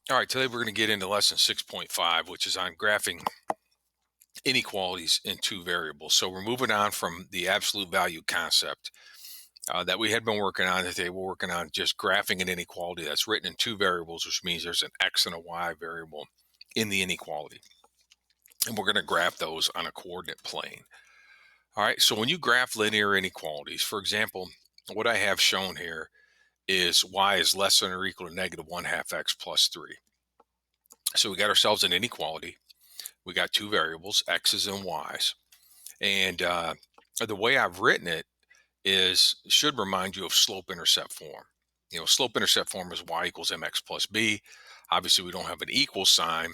All right, today we're going to get into lesson 6.5, which is on graphing inequalities in two variables. So we're moving on from the absolute value concept that we had been working on today. We're working on just graphing an inequality that's written in two variables, which means there's an x and a y variable in the inequality. And we're going to graph those on a coordinate plane. All right, so when you graph linear inequalities, for example, what I have shown here is y is less than or equal to negative 1 half x plus 3. So we got ourselves an inequality. We got two variables, x's and y's. And the way I've written it should remind you of slope-intercept form. Slope-intercept form is y equals mx plus b. Obviously, we don't have an equal sign,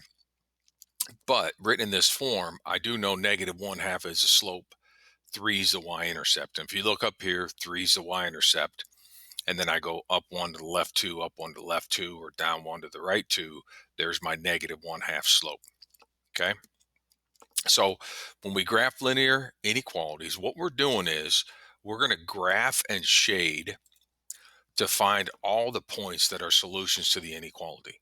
but written in this form, I do know negative 1 half is the slope, 3 is the y-intercept. And if you look up here, 3 is the y-intercept, and then I go up 1 to the left 2, up 1 to the left 2, or down 1 to the right 2, there's my negative 1 half slope, okay? So when we graph linear inequalities, what we're doing is we're going to graph and shade to find all the points that are solutions to the inequality.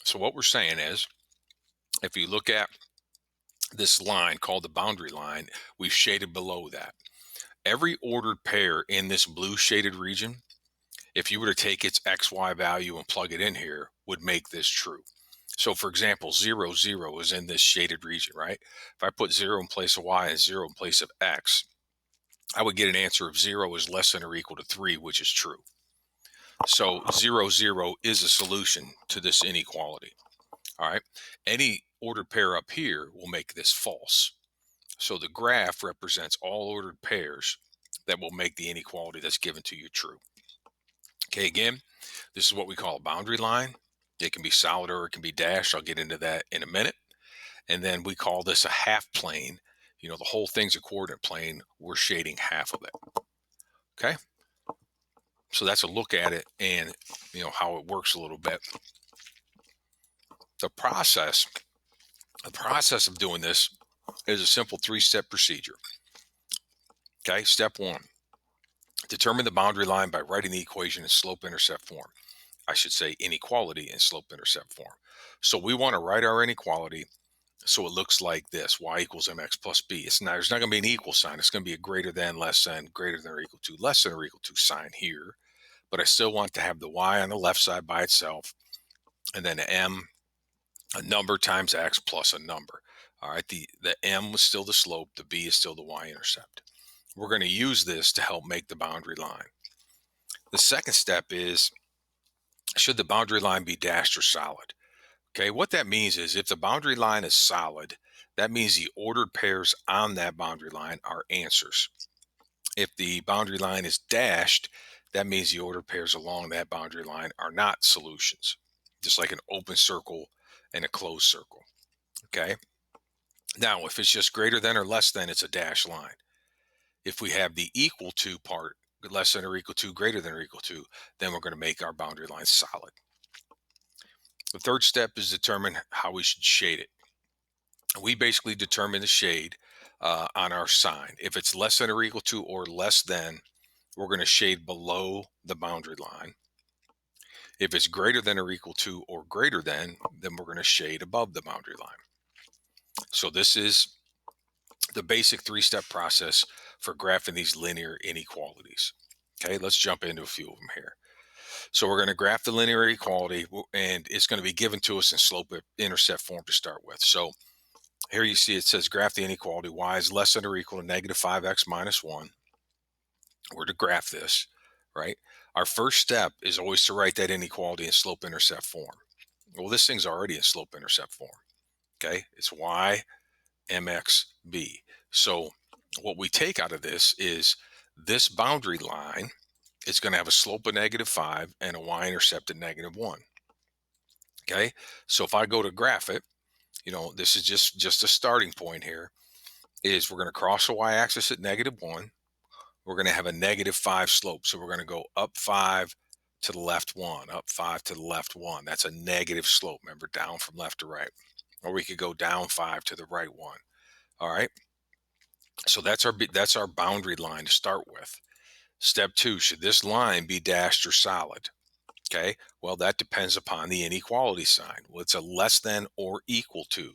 So what we're saying is, if you look at this line called the boundary line, we've shaded below that. Every ordered pair in this blue shaded region, if you were to take its XY value and plug it in here, would make this true. So for example, 0, 0 is in this shaded region, right? If I put 0 in place of y and 0 in place of x, I would get an answer of 0 is less than or equal to 3, which is true. So 0, 0 is a solution to this inequality. All right. Any ordered pair up here will make this false. So the graph represents all ordered pairs that will make the inequality that's given to you true. Okay, again, this is what we call a boundary line. It can be solid or it can be dashed. I'll get into that in a minute. And then we call this a half plane. The whole thing's a coordinate plane. We're shading half of it. Okay. So that's a look at it and how it works a little bit. The process, the process of doing this is a simple three-step procedure. Okay. Step one, determine the boundary line by writing the equation in slope-intercept form. I should say inequality in slope-intercept form. So we want to write our inequality so it looks like this: y equals mx plus b. There's not going to be an equal sign. It's going to be a greater than, less than, greater than or equal to, less than or equal to sign here. But I still want to have the y on the left side by itself, and then m, a number times x plus a number. All right, the m was still the slope, the b is still the y-intercept. We're going to use this to help make the boundary line. The second step is, should the boundary line be dashed or solid? Okay, what that means is if the boundary line is solid, that means the ordered pairs on that boundary line are answers. If the boundary line is dashed, that means the ordered pairs along that boundary line are not solutions, just like an open circle and a closed circle. Okay, now if it's just greater than or less than, it's a dashed line. If we have the equal to part, less than or equal to, greater than or equal to, then we're going to make our boundary line solid. The third step is determine how we should shade it. We basically determine the shade on our sign. If it's less than or equal to or less than, we're going to shade below the boundary line. If it's greater than or equal to or greater than, then we're going to shade above the boundary line. So this is the basic three-step process for graphing these linear inequalities. Okay, let's jump into a few of them here. So we're going to graph the linear inequality, and it's going to be given to us in slope-intercept form to start with. So here you see it says graph the inequality y is less than or equal to negative 5x minus 1. We're to graph this, right? Our first step is always to write that inequality in slope-intercept form. Well, this thing's already in slope-intercept form. Okay, it's y mx b. So what we take out of this is this boundary line is going to have a slope of negative 5 and a y-intercept of negative 1. Okay, so if I go to graph it, this is just a starting point here, is we're going to cross the y-axis at negative 1. We're going to have a negative 5 slope. So we're going to go up 5 to the left 1, up 5 to the left 1. That's a negative slope. Remember, down from left to right. Or we could go down 5 to the right 1. All right. So that's our boundary line to start with. Step 2, should this line be dashed or solid? Okay, well, that depends upon the inequality sign. Well, it's a less than or equal to.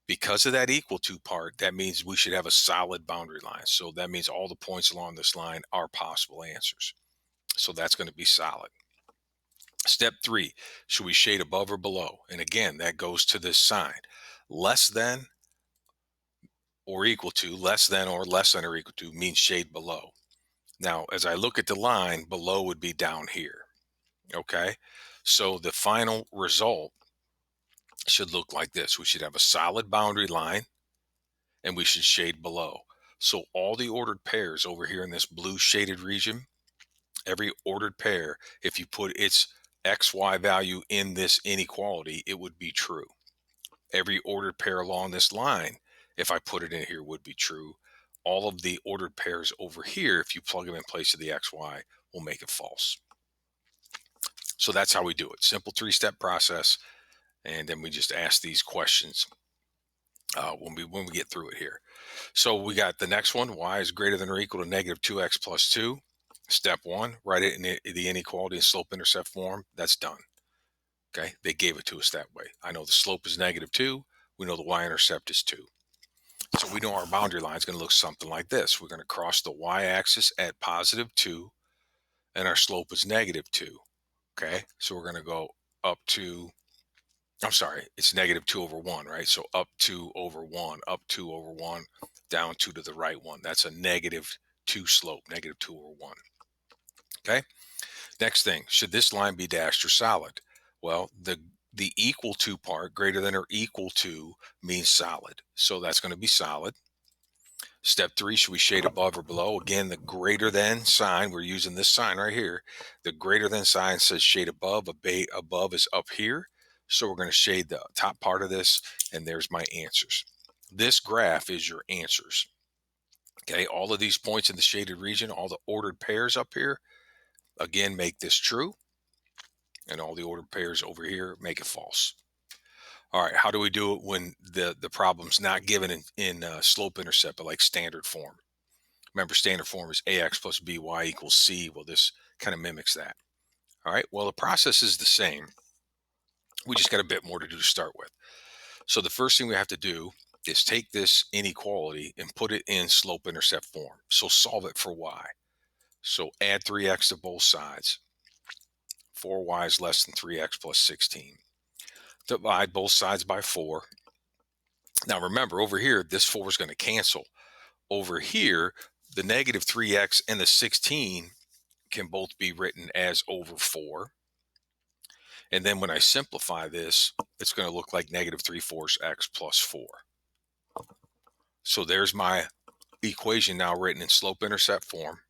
Because of that equal to part, that means we should have a solid boundary line. So that means all the points along this line are possible answers. So that's going to be solid. Step 3, should we shade above or below? And again, that goes to this sign. Less than or equal to, less than or less than or equal to means shade below. Now, as I look at the line, below would be down here. Okay, so the final result should look like this. We should have a solid boundary line and we should shade below. So all the ordered pairs over here in this blue shaded region, every ordered pair, if you put its XY value in this inequality, it would be true. Every ordered pair along this line, if I put it in here, would be true. All of the ordered pairs over here, if you plug them in place of the XY, will make it false. So that's how we do it. Simple 3-step process. And then we just ask these questions when we get through it here. So we got the next one: y is greater than or equal to negative 2x plus 2. Step 1, write it in the inequality and slope intercept form. That's done. Okay, they gave it to us that way. I know the slope is negative 2. We know the y-intercept is 2. So we know our boundary line is going to look something like this. We're going to cross the y-axis at positive 2, and our slope is negative 2. Okay, so we're going to go up to, I'm sorry, it's negative 2 over 1, right? So up 2 over 1, up 2 over 1, down 2 to the right 1. That's a negative 2 slope, negative 2 over 1. Okay, next thing, should this line be dashed or solid? Well, the equal to part, greater than or equal to, means solid. So that's going to be solid. Step 3, should we shade above or below? Again, the greater than sign, we're using this sign right here. The greater than sign says shade above. Above is up here. So we're going to shade the top part of this, and there's my answers. This graph is your answers. Okay, all of these points in the shaded region, all the ordered pairs up here, again, make this true. And all the ordered pairs over here, make it false. All right, how do we do it when the problem's not given in slope intercept, but like standard form? Remember, standard form is ax plus by equals c. Well, this kind of mimics that. All right, well, the process is the same. We just got a bit more to do to start with. So the first thing we have to do is take this inequality and put it in slope intercept form. So solve it for y. So add 3x to both sides. 4y is less than 3x plus 16. Divide both sides by 4. Now remember, over here, this 4 is going to cancel. Over here, the negative 3x and the 16 can both be written as over 4. And then when I simplify this, it's going to look like negative 3/4 x plus 4. So there's my equation now written in slope intercept form.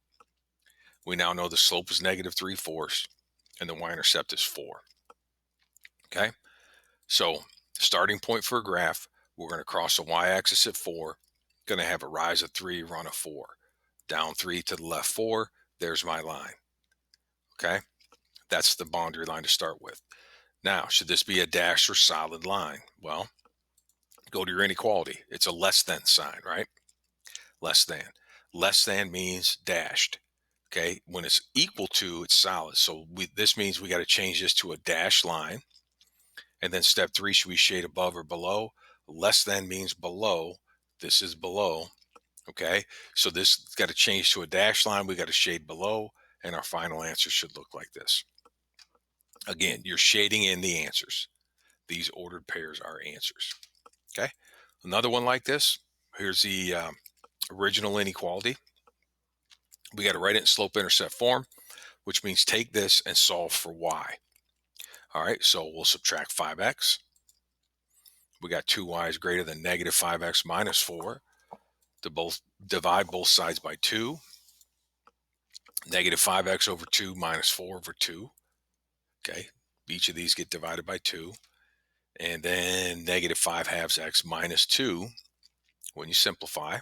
We now know the slope is negative 3/4 and the y-intercept is 4. Okay, so starting point for a graph, we're going to cross the y-axis at 4, going to have a rise of 3, run of 4. Down 3 to the left 4, there's my line. Okay, that's the boundary line to start with. Now, should this be a dashed or solid line? Well, go to your inequality. It's a less than sign, right? Less than. Less than means dashed. Okay, when it's equal to, it's solid. So this means we got to change this to a dashed line. And then step 3, should we shade above or below? Less than means below. This is below. Okay, so this got to change to a dashed line. We got to shade below, and our final answer should look like this. Again, you're shading in the answers. These ordered pairs are answers. Okay, another one like this. Here's the original inequality. We got to write it in slope intercept form, which means take this and solve for y. All right, so we'll subtract 5x. We got 2y is greater than negative 5x minus 4. To both divide both sides by 2. Negative 5x over 2 minus 4 over 2. Okay, each of these get divided by 2. And then negative 5/2 x minus 2 when you simplify.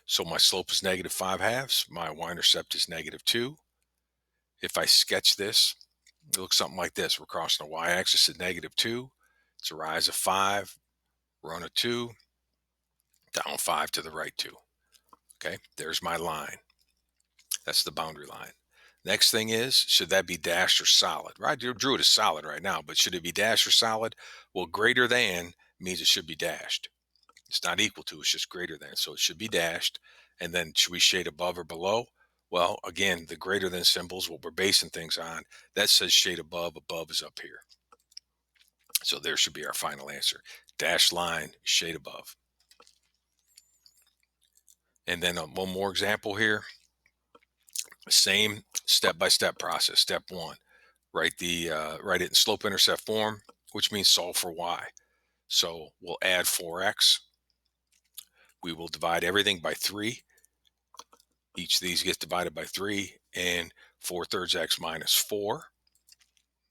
So my slope is negative 5/2. My y-intercept is negative 2. If I sketch this, it looks something like this. We're crossing the y-axis at negative 2. It's a rise of 5, run of 2, down 5 to the right 2. Okay, there's my line. That's the boundary line. Next thing is, should that be dashed or solid? Right, you drew it as solid right now, but should it be dashed or solid? Well, greater than means it should be dashed. It's not equal to, it's just greater than. So it should be dashed. And then should we shade above or below? Well, again, the greater than symbols, what we're basing things on, that says shade above. Above is up here. So there should be our final answer. Dashed line, shade above. And then one more example here. Same step-by-step process. Step one, write it in slope-intercept form, which means solve for y. So we'll add 4x. We will divide everything by 3. Each of these gets divided by 3, and 4/3 x minus 4.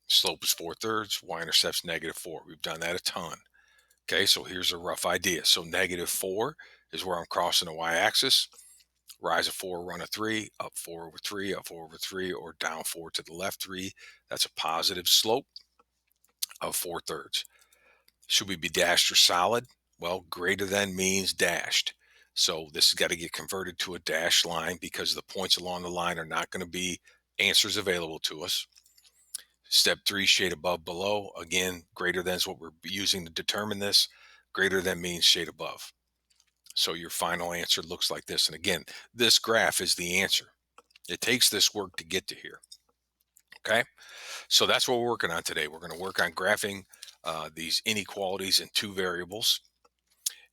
Slope is 4/3. Y-intercept's -4. We've done that a ton. Okay, so here's a rough idea. So -4 is where I'm crossing the y-axis. Rise of 4, run of 3, up 4 over 3, up 4 over 3, or down 4 to the left 3. That's a positive slope of 4/3. Should we be dashed or solid? Well, greater than means dashed. So this has got to get converted to a dashed line because the points along the line are not going to be answers available to us. Step 3, shade above, below. Again, greater than is what we're using to determine this. Greater than means shade above. So your final answer looks like this. And again, this graph is the answer. It takes this work to get to here. Okay. So that's what we're working on today. We're going to work on graphing these inequalities in 2 variables.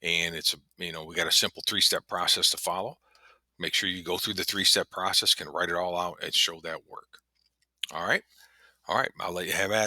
And we got a simple 3-step process to follow. Make sure you go through the 3-step process, can write it all out and show that work. All right. All right. I'll let you have at it.